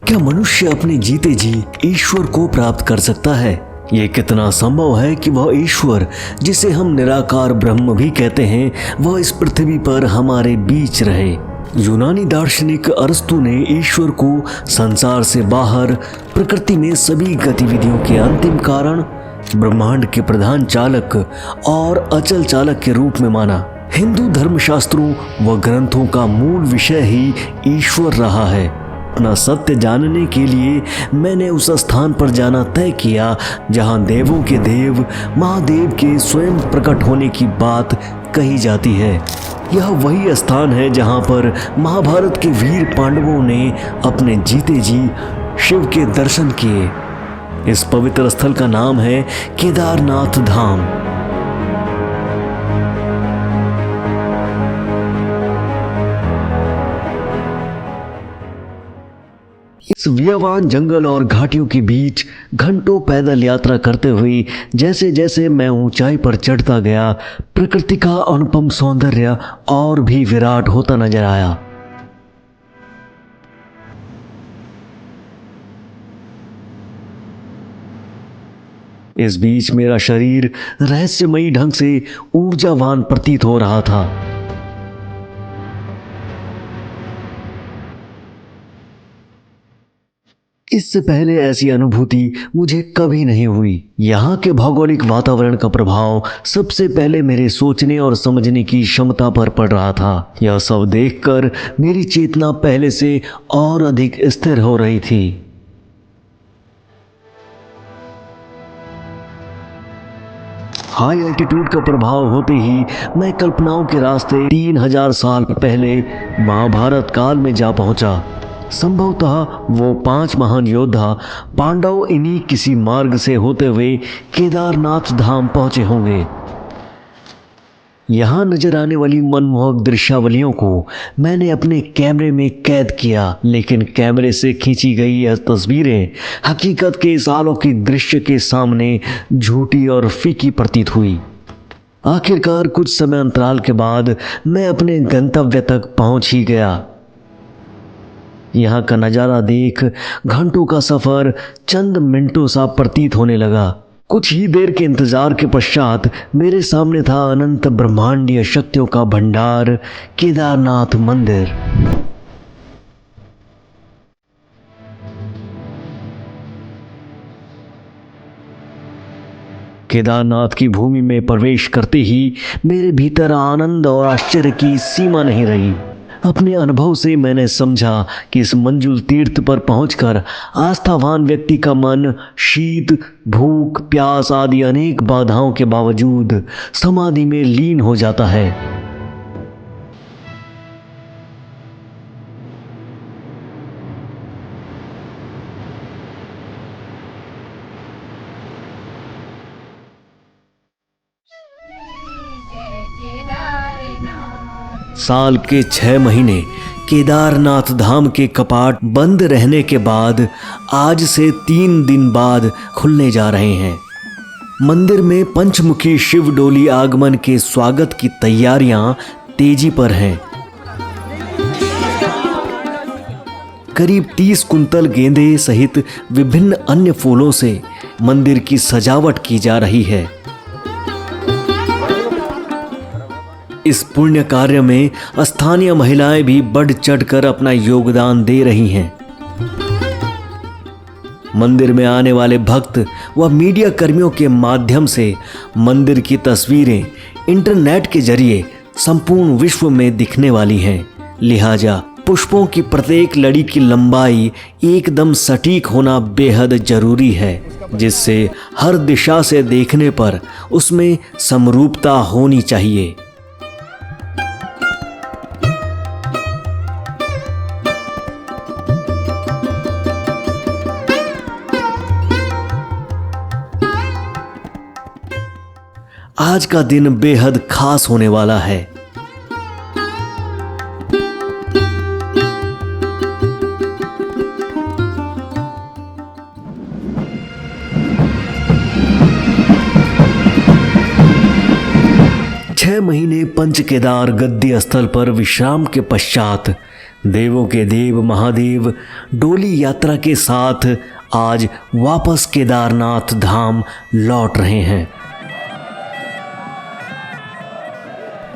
क्या मनुष्य अपने जीते जी ईश्वर को प्राप्त कर सकता है? ये कितना संभव है कि वह ईश्वर, जिसे हम निराकार ब्रह्म भी कहते हैं, वह इस पृथ्वी पर हमारे बीच रहे? यूनानी दार्शनिक अरस्तु ने ईश्वर को संसार से बाहर, प्रकृति में सभी गतिविधियों के अंतिम कारण, ब्रह्मांड के प्रधान चालक और अचल चालक के रूप में माना। हिंदू धर्मशास्त्रों व ग्रंथों का मूल विषय ही ईश्वर रहा है। अपना सत्य जानने के लिए मैंने उस स्थान पर जाना तय किया जहां देवों के देव महादेव के स्वयं प्रकट होने की बात कही जाती है। यह वही स्थान है जहां पर महाभारत के वीर पांडवों ने अपने जीते जी शिव के दर्शन किए। इस पवित्र स्थल का नाम है केदारनाथ धाम। इस व्यवान जंगल और घाटियों के बीच घंटों पैदल यात्रा करते हुए जैसे जैसे मैं ऊंचाई पर चढ़ता गया, प्रकृति का अनुपम सौंदर्य और भी विराट होता नजर आया। इस बीच मेरा शरीर रहस्यमयी ढंग से ऊर्जावान प्रतीत हो रहा था। इससे पहले ऐसी अनुभूति मुझे कभी नहीं हुई। यहाँ के भौगोलिक वातावरण का प्रभाव सबसे पहले मेरे सोचने और समझने की क्षमता पर पड़ रहा था। यह सब देखकर मेरी चेतना पहले से और अधिक स्थिर हो रही थी। हाई एल्टीट्यूड का प्रभाव होते ही मैं कल्पनाओं के रास्ते 3000 साल पहले महाभारत काल में जा पहुंचा। संभवतः वो 5 महान योद्धा पांडव इन्हीं किसी मार्ग से होते हुए केदारनाथ धाम पहुंचे होंगे। यहाँ नजर आने वाली मनमोहक दृश्यावलियों को मैंने अपने कैमरे में कैद किया, लेकिन कैमरे से खींची गई यह तस्वीरें हकीकत के इस अलौकिक दृश्य के सामने झूठी और फीकी प्रतीत हुई। आखिरकार कुछ समय अंतराल के बाद मैं अपने गंतव्य तक पहुंच ही गया। यहाँ का नज़ारा देख घंटों का सफ़र चंद मिनटों सा प्रतीत होने लगा। कुछ ही देर के इंतजार के पश्चात मेरे सामने था अनंत ब्रह्मांडीय शक्तियों का भंडार, केदारनाथ मंदिर। केदारनाथ की भूमि में प्रवेश करते ही मेरे भीतर आनंद और आश्चर्य की सीमा नहीं रही। अपने अनुभव से मैंने समझा कि इस मंजुल तीर्थ पर पहुंचकर आस्थावान व्यक्ति का मन शीत, भूख, प्यास आदि अनेक बाधाओं के बावजूद समाधि में लीन हो जाता है। साल के 6 महीने केदारनाथ धाम के कपाट बंद रहने के बाद आज से 3 दिन बाद खुलने जा रहे हैं। मंदिर में पंचमुखी शिव डोली आगमन के स्वागत की तैयारियां तेजी पर हैं। करीब 30 कुंतल गेंदे सहित विभिन्न अन्य फूलों से मंदिर की सजावट की जा रही है। इस पुण्य कार्य में स्थानीय महिलाएं भी बढ़ चढ़कर अपना योगदान दे रही हैं। मंदिर में आने वाले भक्त व मीडिया कर्मियों के माध्यम से मंदिर की तस्वीरें इंटरनेट के जरिए संपूर्ण विश्व में दिखने वाली हैं। लिहाजा पुष्पों की प्रत्येक लड़ी की लंबाई एकदम सटीक होना बेहद जरूरी है, जिससे हर दिशा से देखने पर उसमें समरूपता होनी चाहिए। आज का दिन बेहद खास होने वाला है। छह महीने पंच केदार गद्दी स्थल पर विश्राम के पश्चात देवों के देव महादेव डोली यात्रा के साथ आज वापस केदारनाथ धाम लौट रहे हैं।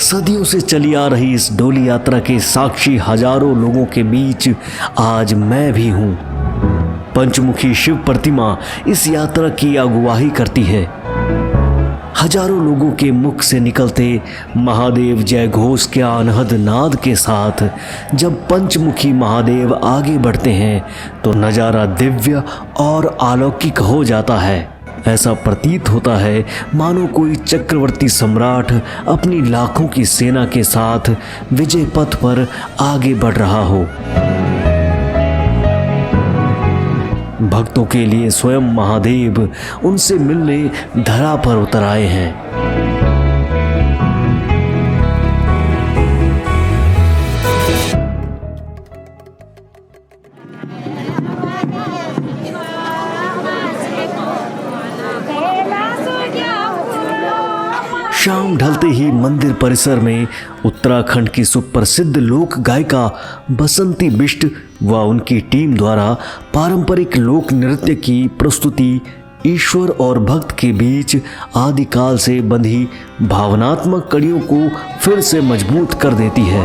सदियों से चली आ रही इस डोली यात्रा के साक्षी हजारों लोगों के बीच आज मैं भी हूं। पंचमुखी शिव प्रतिमा इस यात्रा की अगुवाई करती है। हजारों लोगों के मुख से निकलते महादेव जय घोष के अनहद नाद के साथ जब पंचमुखी महादेव आगे बढ़ते हैं तो नज़ारा दिव्य और अलौकिक हो जाता है। ऐसा प्रतीत होता है मानो कोई चक्रवर्ती सम्राट अपनी लाखों की सेना के साथ विजय पथ पर आगे बढ़ रहा हो। भक्तों के लिए स्वयं महादेव उनसे मिलने धरा पर उतर आए हैं। शाम ढलते ही मंदिर परिसर में उत्तराखंड की सुप्रसिद्ध लोक गायिका बसंती बिष्ट व उनकी टीम द्वारा पारंपरिक लोक नृत्य की प्रस्तुति ईश्वर और भक्त के बीच आदिकाल से बंधी भावनात्मक कड़ियों को फिर से मजबूत कर देती है।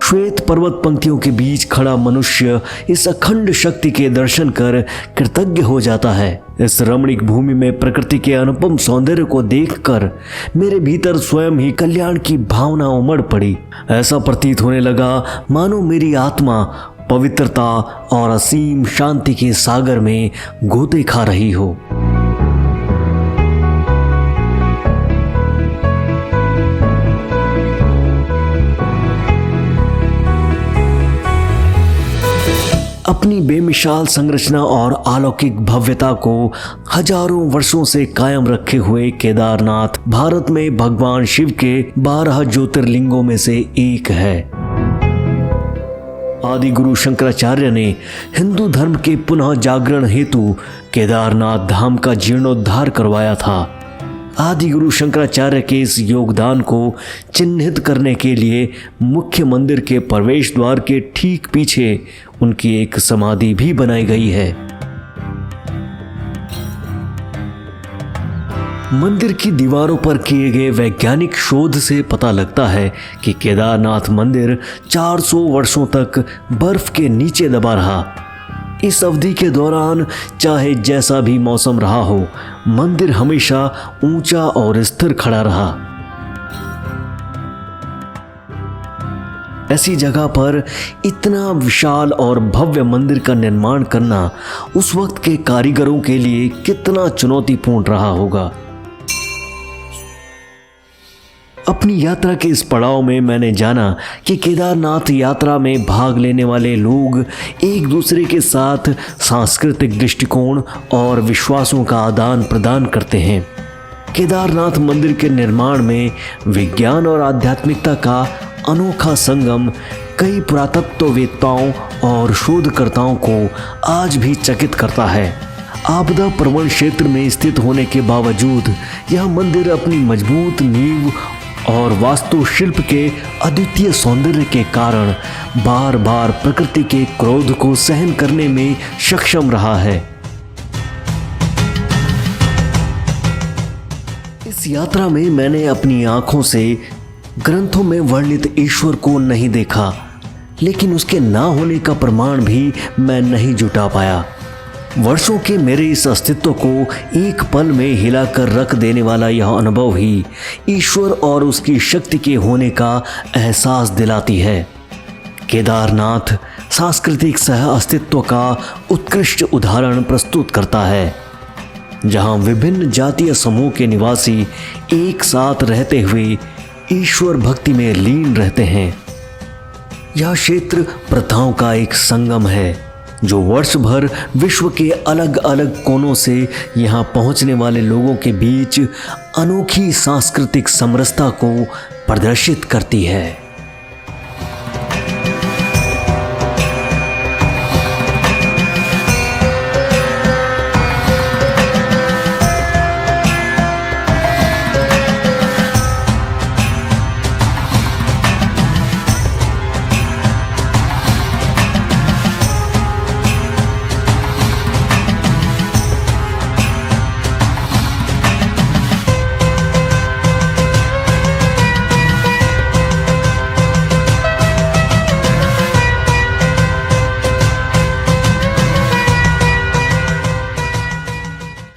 श्वेत पर्वत पंक्तियों के बीच खड़ा मनुष्य इस अखंड शक्ति के दर्शन कर कृतज्ञ हो जाता है। इस रमणीक भूमि में प्रकृति के अनुपम सौंदर्य को देखकर मेरे भीतर स्वयं ही कल्याण की भावना उमड़ पड़ी। ऐसा प्रतीत होने लगा मानो मेरी आत्मा पवित्रता और असीम शांति के सागर में गोते खा रही हो। अपनी बेमिसाल संरचना और अलौकिक भव्यता को हजारों वर्षों से कायम रखे हुए केदारनाथ भारत में भगवान शिव के 12 ज्योतिर्लिंगों में से एक है। आदि गुरु शंकराचार्य ने हिंदू धर्म के पुनः जागरण हेतु केदारनाथ धाम का जीर्णोद्धार करवाया था। आदि गुरु शंकराचार्य के इस योगदान को चिन्हित करने के लिए मुख्य मंदिर के प्रवेश द्वार के ठीक पीछे उनकी एक समाधि भी बनाई गई है। मंदिर की दीवारों पर किए गए वैज्ञानिक शोध से पता लगता है कि केदारनाथ मंदिर 400 वर्षों तक बर्फ के नीचे दबा रहा। इस अवधि के दौरान चाहे जैसा भी मौसम रहा हो, मंदिर हमेशा ऊंचा और स्थिर खड़ा रहा। ऐसी जगह पर इतना विशाल और भव्य मंदिर का निर्माण करना उस वक्त के कारीगरों के लिए कितना चुनौतीपूर्ण रहा होगा। अपनी यात्रा के इस पड़ाव में मैंने जाना कि केदारनाथ यात्रा में भाग लेने वाले लोग एक दूसरे के साथ सांस्कृतिक दृष्टिकोण और विश्वासों का आदान प्रदान करते हैं। केदारनाथ मंदिर के निर्माण में विज्ञान और आध्यात्मिकता का अनोखा संगम कई पुरातत्ववेत्ताओं और शोधकर्ताओं को आज भी चकित करता है। आपदा प्रवण क्षेत्र में स्थित होने के बावजूद यह मंदिर अपनी मजबूत नींव और वास्तुशिल्प के अद्वितीय सौंदर्य के कारण बार बार प्रकृति के क्रोध को सहन करने में सक्षम रहा है। इस यात्रा में मैंने अपनी आंखों से ग्रंथों में वर्णित ईश्वर को नहीं देखा, लेकिन उसके ना होने का प्रमाण भी मैं नहीं जुटा पाया। वर्षों के मेरे इस अस्तित्व को एक पल में हिलाकर रख देने वाला यह अनुभव ही ईश्वर और उसकी शक्ति के होने का एहसास दिलाती है। केदारनाथ सांस्कृतिक सह अस्तित्व का उत्कृष्ट उदाहरण प्रस्तुत करता है, जहां विभिन्न जातीय समूह के निवासी एक साथ रहते हुए ईश्वर भक्ति में लीन रहते हैं। यह क्षेत्र प्रथाओं का एक संगम है जो वर्ष भर विश्व के अलग अलग कोनों से यहाँ पहुँचने वाले लोगों के बीच अनोखी सांस्कृतिक समरसता को प्रदर्शित करती है।